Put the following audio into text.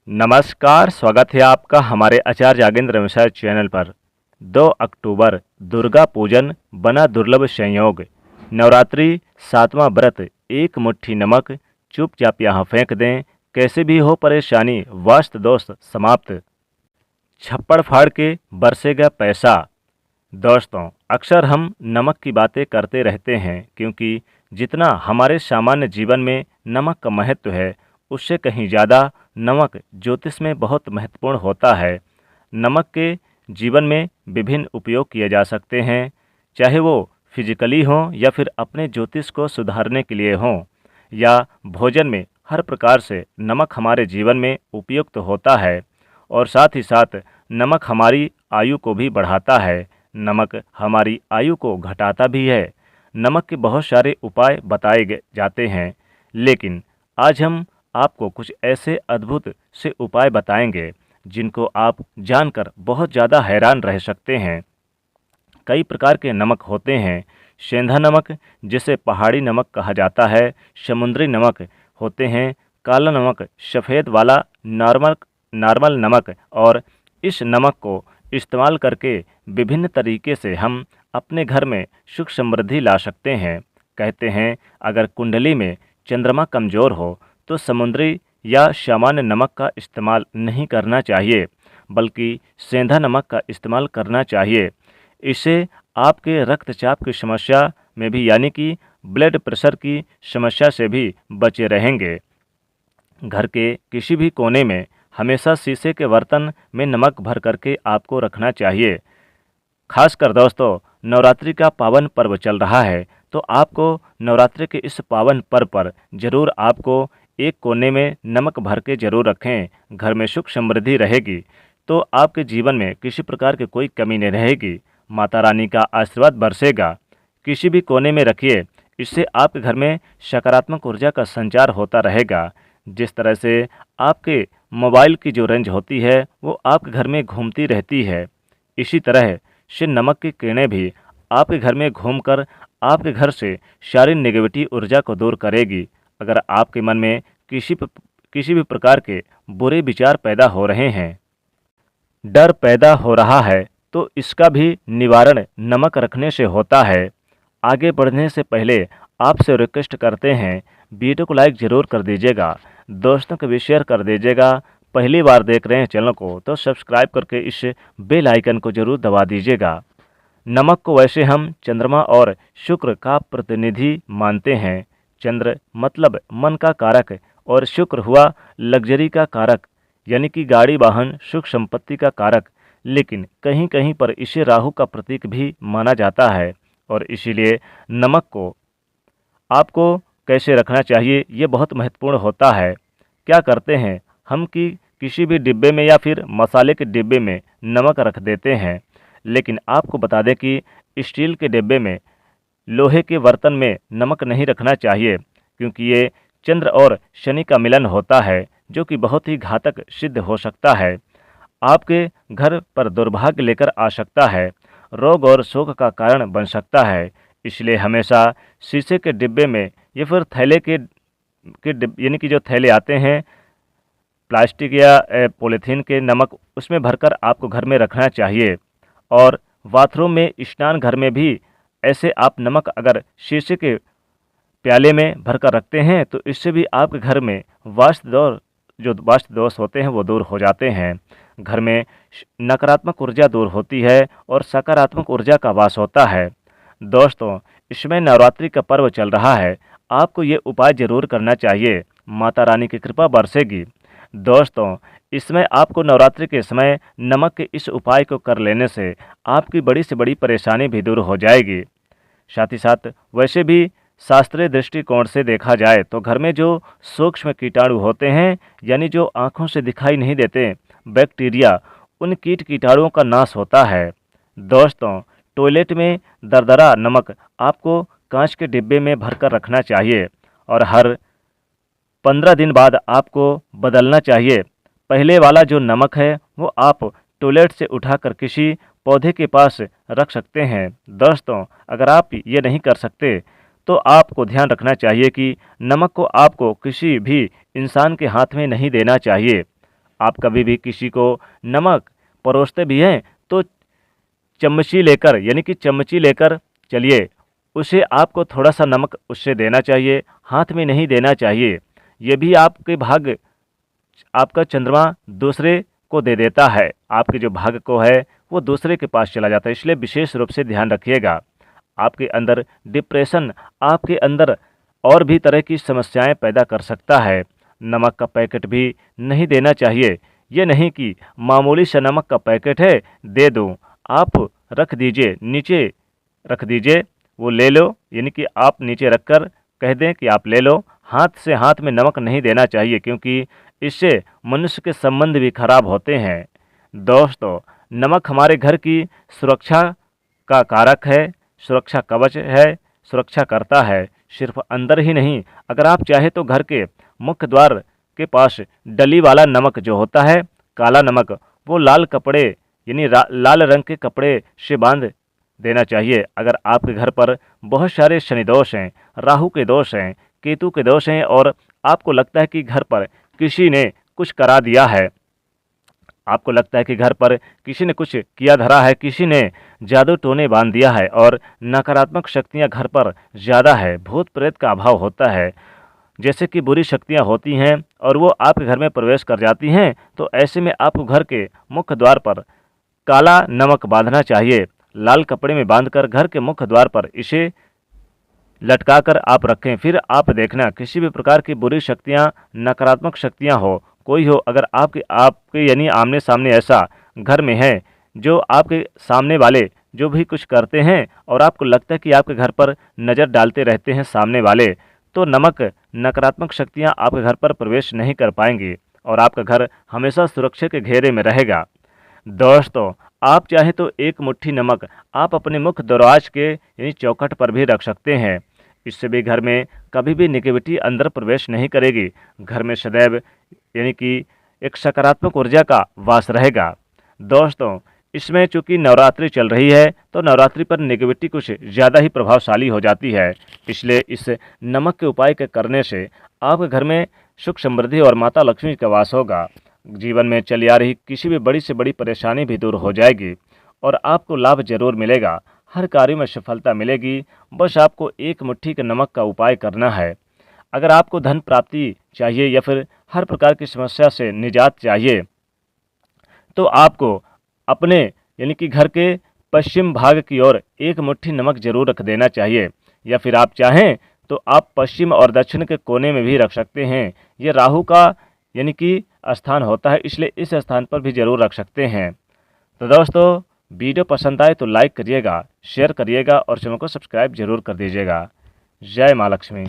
नमस्कार, स्वागत है आपका हमारे आचार्य यागेंद्र मिश्र चैनल पर। 2 अक्टूबर दुर्गा पूजन बना दुर्लभ संयोग। नवरात्रि 7वां व्रत। एक मुट्ठी नमक चुपचाप यहाँ फेंक दें, कैसे भी हो परेशानी वास्तु दोष समाप्त। छप्पड़ फाड़ के बरसेगा पैसा। दोस्तों, अक्सर हम नमक की बातें करते रहते हैं क्योंकि जितना हमारे सामान्य जीवन में नमक का महत्व है, उससे कहीं ज़्यादा नमक ज्योतिष में बहुत महत्वपूर्ण होता है। नमक के जीवन में विभिन्न उपयोग किए जा सकते हैं, चाहे वो फिजिकली हों या फिर अपने ज्योतिष को सुधारने के लिए हों, या भोजन में हर प्रकार से नमक हमारे जीवन में उपयुक्त होता है। और साथ ही साथ नमक हमारी आयु को भी बढ़ाता है, नमक हमारी आयु को घटाता भी है। नमक के बहुत सारे उपाय बताए जाते हैं, लेकिन आज हम आपको कुछ ऐसे अद्भुत से उपाय बताएंगे जिनको आप जानकर बहुत ज़्यादा हैरान रह सकते हैं। कई प्रकार के नमक होते हैं। सेंधा नमक, जिसे पहाड़ी नमक कहा जाता है, समुद्री नमक होते हैं, काला नमक, सफ़ेद वाला नॉर्मल नमक। और इस नमक को इस्तेमाल करके विभिन्न तरीके से हम अपने घर में सुख समृद्धि ला सकते हैं। कहते हैं अगर कुंडली में चंद्रमा कमज़ोर हो तो समुद्री या सामान्य नमक का इस्तेमाल नहीं करना चाहिए, बल्कि सेंधा नमक का इस्तेमाल करना चाहिए। इससे आपके रक्तचाप की समस्या में भी, यानी कि ब्लड प्रेशर की समस्या से भी बचे रहेंगे। घर के किसी भी कोने में हमेशा शीशे के बर्तन में नमक भर करके आपको रखना चाहिए। खासकर दोस्तों, नवरात्रि का पावन पर्व चल रहा है, तो आपको नवरात्रि के इस पावन पर्व पर ज़रूर आपको एक कोने में नमक भर के ज़रूर रखें। घर में सुख समृद्धि रहेगी, तो आपके जीवन में किसी प्रकार की कोई कमी नहीं रहेगी। माता रानी का आशीर्वाद बरसेगा। किसी भी कोने में रखिए, इससे आपके घर में सकारात्मक ऊर्जा का संचार होता रहेगा। जिस तरह से आपके मोबाइल की जो रेंज होती है वो आपके घर में घूमती रहती है, इसी तरह से नमक की किरणें भी आपके घर में घूमकर आपके घर से सारी नेगेटिविटी ऊर्जा को दूर करेगी। अगर आपके मन में किसी भी प्रकार के बुरे विचार पैदा हो रहे हैं, डर पैदा हो रहा है, तो इसका भी निवारण नमक रखने से होता है। आगे बढ़ने से पहले आपसे रिक्वेस्ट करते हैं, वीडियो को लाइक ज़रूर कर दीजिएगा, दोस्तों को भी शेयर कर दीजिएगा। पहली बार देख रहे हैं चैनल को तो सब्सक्राइब करके इस बेल आइकन को ज़रूर दबा दीजिएगा। नमक को वैसे हम चंद्रमा और शुक्र का प्रतिनिधि मानते हैं। चंद्र मतलब मन का कारक और शुक्र हुआ लग्जरी का कारक, यानी कि गाड़ी वाहन सुख संपत्ति का कारक। लेकिन कहीं कहीं पर इसे राहु का प्रतीक भी माना जाता है, और इसीलिए नमक को आपको कैसे रखना चाहिए ये बहुत महत्वपूर्ण होता है। क्या करते हैं हम कि किसी भी डिब्बे में या फिर मसाले के डिब्बे में नमक रख देते हैं, लेकिन आपको बता दें कि स्टील के डिब्बे में, लोहे के बर्तन में नमक नहीं रखना चाहिए, क्योंकि ये चंद्र और शनि का मिलन होता है, जो कि बहुत ही घातक सिद्ध हो सकता है। आपके घर पर दुर्भाग्य लेकर आ सकता है, रोग और शोक का कारण बन सकता है। इसलिए हमेशा शीशे के डिब्बे में या फिर थैले के यानी कि जो थैले आते हैं प्लास्टिक या पॉलीथीन के, नमक उसमें भरकर आपको घर में रखना चाहिए। और बाथरूम में, स्नान घर में भी ऐसे आप नमक अगर शीशे के प्याले में भरकर रखते हैं तो इससे भी आपके घर में वास्तु दोष होते हैं वो दूर हो जाते हैं। घर में नकारात्मक ऊर्जा दूर होती है और सकारात्मक ऊर्जा का वास होता है। दोस्तों, इसमें नवरात्रि का पर्व चल रहा है, आपको ये उपाय ज़रूर करना चाहिए, माता रानी की कृपा बरसेगी। दोस्तों, इसमें आपको नवरात्रि के समय नमक के इस उपाय को कर लेने से आपकी बड़ी से बड़ी परेशानी भी दूर हो जाएगी। साथ ही साथ वैसे भी शास्त्रीय दृष्टिकोण से देखा जाए तो घर में जो सूक्ष्म कीटाणु होते हैं, यानी जो आँखों से दिखाई नहीं देते बैक्टीरिया, उन कीटाणुओं का नाश होता है। दोस्तों, टॉयलेट में दरदरा नमक आपको कांच के डिब्बे में भरकर रखना चाहिए, और हर 15 दिन बाद आपको बदलना चाहिए। पहले वाला जो नमक है वो आप टॉयलेट से उठाकर किसी पौधे के पास रख सकते हैं। दोस्तों, अगर आप ये नहीं कर सकते तो आपको ध्यान रखना चाहिए कि नमक को आपको किसी भी इंसान के हाथ में नहीं देना चाहिए। आप कभी भी किसी को नमक परोसते भी हैं तो चम्मची लेकर, यानी कि चम्मची लेकर चलिए, उसे आपको थोड़ा सा नमक उससे देना चाहिए, हाथ में नहीं देना चाहिए। ये भी आपके भाग, आपका चंद्रमा दूसरे को दे देता है, आपके जो भाग को है वो दूसरे के पास चला जाता है। इसलिए विशेष रूप से ध्यान रखिएगा। आपके अंदर डिप्रेशन, आपके अंदर और भी तरह की समस्याएं पैदा कर सकता है। नमक का पैकेट भी नहीं देना चाहिए। ये नहीं कि मामूली सा नमक का पैकेट है दे दूं, आप रख दीजिए, नीचे रख दीजिए, वो ले लो, यानी कि आप नीचे रखकर कह दें कि आप ले लो। हाथ से हाथ में नमक नहीं देना चाहिए, क्योंकि इससे मनुष्य के संबंध भी खराब होते हैं। दोस्तों, नमक हमारे घर की सुरक्षा का कारक है, सुरक्षा कवच है, सुरक्षा करता है। सिर्फ अंदर ही नहीं, अगर आप चाहे तो घर के मुख्य द्वार के पास डली वाला नमक जो होता है, काला नमक, वो लाल कपड़े यानी लाल रंग के कपड़े से बांध देना चाहिए। अगर आपके घर पर बहुत सारे शनि दोष हैं, राहु के दोष हैं, केतु के दोष हैं और आपको लगता है कि घर पर किसी ने कुछ करा दिया है, आपको लगता है कि घर पर किसी ने कुछ किया धरा है, किसी ने जादू टोने बांध दिया है और नकारात्मक शक्तियां घर पर ज़्यादा है, भूत प्रेत का अभाव होता है, जैसे कि बुरी शक्तियां होती हैं और वो आपके घर में प्रवेश कर जाती हैं, तो ऐसे में आपको घर के मुख्य द्वार पर काला नमक बांधना चाहिए। लाल कपड़े में बांधकर घर के मुख्य द्वार पर इसे लटका कर आप रखें। फिर आप देखना, किसी भी प्रकार की बुरी शक्तियां, नकारात्मक शक्तियां हो, कोई हो, अगर आपके यानी आमने सामने ऐसा घर में है जो आपके सामने वाले जो भी कुछ करते हैं और आपको लगता है कि आपके घर पर नज़र डालते रहते हैं सामने वाले, तो नमक नकारात्मक शक्तियां आपके घर पर प्रवेश नहीं कर पाएंगी और आपका घर हमेशा सुरक्षा के घेरे में रहेगा। दोस्तों, आप चाहे तो एक मुट्ठी नमक आप अपने मुख्य दरवाजे के यानी चौखट पर भी रख सकते हैं। इससे भी घर में कभी भी नेगेटिविटी अंदर प्रवेश नहीं करेगी। घर में सदैव यानी कि एक सकारात्मक ऊर्जा का वास रहेगा। दोस्तों, इसमें चूंकि नवरात्रि चल रही है तो नवरात्रि पर नेगेटिविटी कुछ ज़्यादा ही प्रभावशाली हो जाती है। इसलिए इस नमक के उपाय के करने से आपके घर में सुख समृद्धि और माता लक्ष्मी का वास होगा। जीवन में चली आ रही किसी भी बड़ी से बड़ी परेशानी भी दूर हो जाएगी और आपको लाभ जरूर मिलेगा। हर कार्य में सफलता मिलेगी। बस आपको एक मुट्ठी के नमक का उपाय करना है। अगर आपको धन प्राप्ति चाहिए या फिर हर प्रकार की समस्या से निजात चाहिए, तो आपको अपने यानी कि घर के पश्चिम भाग की ओर एक मुट्ठी नमक जरूर रख देना चाहिए, या फिर आप चाहें तो आप पश्चिम और दक्षिण के कोने में भी रख सकते हैं। ये राहु का यानी कि स्थान होता है, इसलिए इस स्थान पर भी जरूर रख सकते हैं। तो दोस्तों, वीडियो पसंद आए तो लाइक करिएगा, शेयर करिएगा और चैनल को सब्सक्राइब जरूर कर दीजिएगा। जय माँ लक्ष्मी।